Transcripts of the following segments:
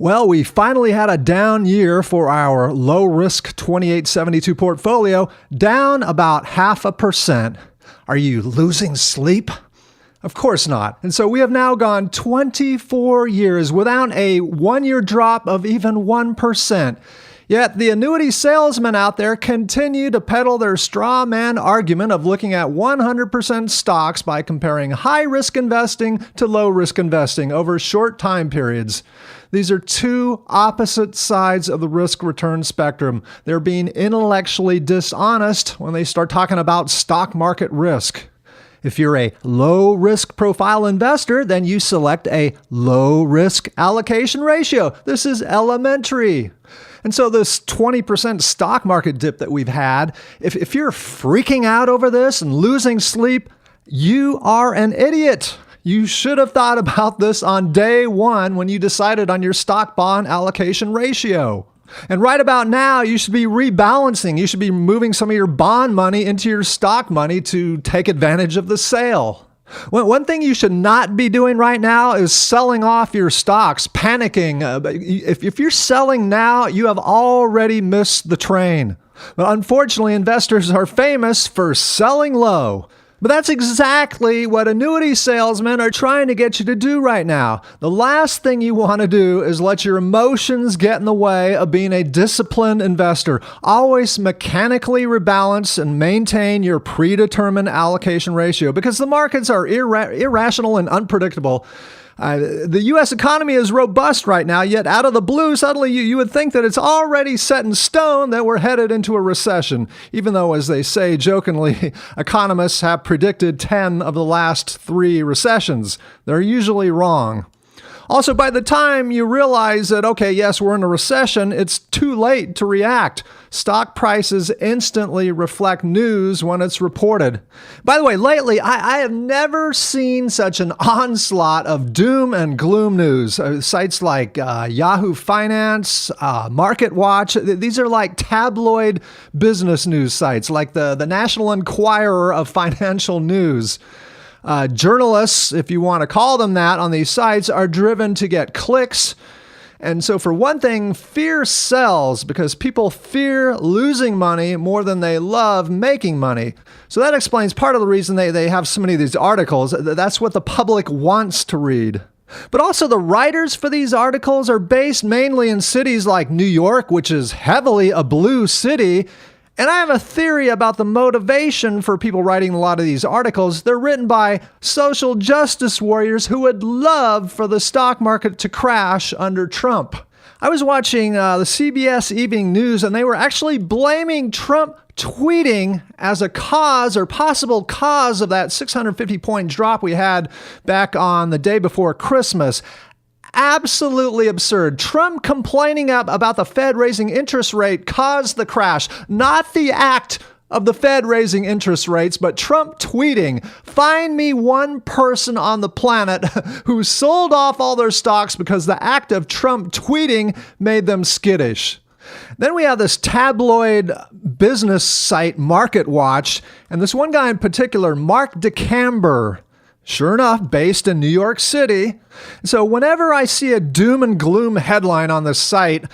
Well, we finally had a down year for our low-risk 2872 portfolio, down about 0.5%. Are you losing sleep? Of course not. And so we have now gone 24 years without a one-year drop of even 1%. Yet the annuity salesmen out there continue to peddle their straw man argument of looking at 100% stocks by comparing high-risk investing to low-risk investing over short time periods. These are two opposite sides of the risk-return spectrum. They're being intellectually dishonest when they start talking about stock market risk. If you're a low-risk profile investor, then you select a low-risk allocation ratio. This is elementary. And so this 20% stock market dip that we've had, if you're freaking out over this and losing sleep, you are an idiot. You should have thought about this on day one when you decided on your stock bond allocation ratio. And right about now, you should be rebalancing. You should be moving some of your bond money into your stock money to take advantage of the sale. One thing you should not be doing right now is selling off your stocks, panicking. If you're selling now, you have already missed the train. But unfortunately, investors are famous for selling low. But that's exactly what annuity salesmen are trying to get you to do right now. The last thing you want to do is let your emotions get in the way of being a disciplined investor. Always mechanically rebalance and maintain your predetermined allocation ratio because the markets are irrational and unpredictable. The U.S. economy is robust right now, yet out of the blue, suddenly you would think that it's already set in stone that we're headed into a recession, even though, as they say jokingly, economists have predicted 10 of the last 3 recessions. They're usually wrong. Also, by the time you realize that, okay, yes, we're in a recession, it's too late to react. Stock prices instantly reflect news when it's reported. By the way, lately, I have never seen such an onslaught of doom and gloom news. Sites like Yahoo Finance, Market Watch, these are like tabloid business news sites, like the National Enquirer of financial news. Journalists, if you want to call them that, on these sites are driven to get clicks. And so for one thing, fear sells because people fear losing money more than they love making money. So that explains part of the reason they have so many of these articles. That's what the public wants to read. But also the writers for these articles are based mainly in cities like New York, which is heavily a blue city. And I have a theory about the motivation for people writing a lot of these articles. They're written by social justice warriors who would love for the stock market to crash under Trump. I was watching the CBS Evening News, and they were actually blaming Trump tweeting as a cause or possible cause of that 650-point drop we had back on the day before Christmas. Absolutely absurd. Trump complaining about the Fed raising interest rate caused the crash, not the act of the Fed raising interest rates, but Trump tweeting. Find me one person on the planet who sold off all their stocks because the act of Trump tweeting made them skittish. Then we have this tabloid business site, Market Watch, and this one guy in particular, Mark DeCamber. Sure enough, based in New York City. So whenever I see a doom and gloom headline on the site,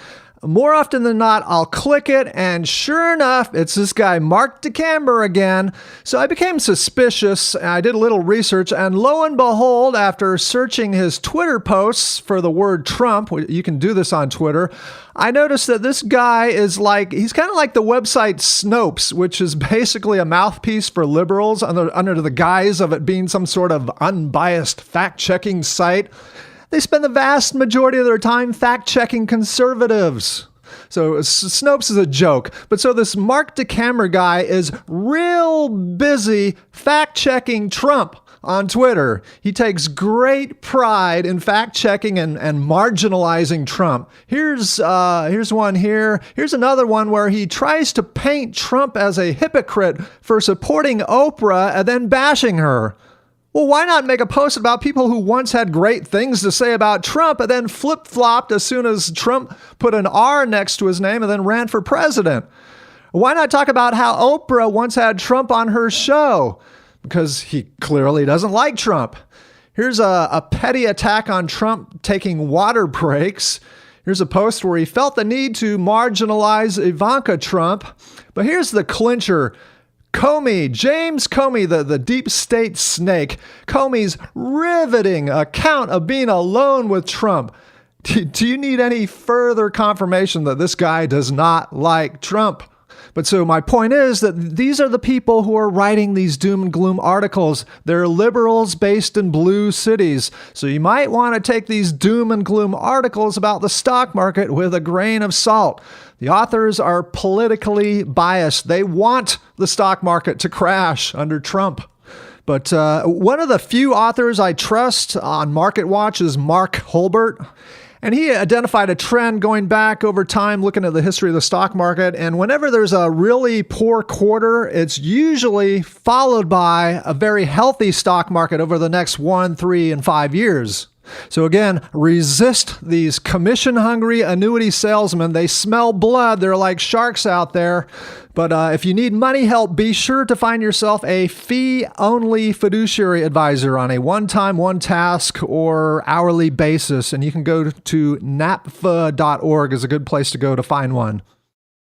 more often than not, I'll click it, and sure enough, it's this guy, Mark DeCamber again. So I became suspicious, and I did a little research, and lo and behold, after searching his Twitter posts for the word Trump, you can do this on Twitter, I noticed that this guy is he's kind of like the website Snopes, which is basically a mouthpiece for liberals under the guise of it being some sort of unbiased fact-checking site. They spend the vast majority of their time fact-checking conservatives. So Snopes is a joke. But so this Mark DeCamber guy is real busy fact-checking Trump on Twitter. He takes great pride in fact-checking and marginalizing Trump. Here's one here. Here's another one where he tries to paint Trump as a hypocrite for supporting Oprah and then bashing her. Well, why not make a post about people who once had great things to say about Trump and then flip-flopped as soon as Trump put an R next to his name and then ran for president? Why not talk about how Oprah once had Trump on her show? Because he clearly doesn't like Trump. Here's a petty attack on Trump taking water breaks. Here's a post where he felt the need to marginalize Ivanka Trump. But here's the clincher. James Comey, the deep state snake. Comey's riveting account of being alone with Trump. Do you need any further confirmation that this guy does not like Trump? But so my point is that these are the people who are writing these doom and gloom articles. They're liberals based in blue cities. So you might want to take these doom and gloom articles about the stock market with a grain of salt. The authors are politically biased. They want the stock market to crash under Trump. But one of the few authors I trust on Market Watch is Mark Holbert. And he identified a trend going back over time, looking at the history of the stock market. And whenever there's a really poor quarter, it's usually followed by a very healthy stock market over the next 1, 3, and 5 years. So again, resist these commission-hungry annuity salesmen. They smell blood. They're like sharks out there. But if you need money help, be sure to find yourself a fee-only fiduciary advisor on a one-time, one-task, or hourly basis. And you can go to napfa.org is a good place to go to find one.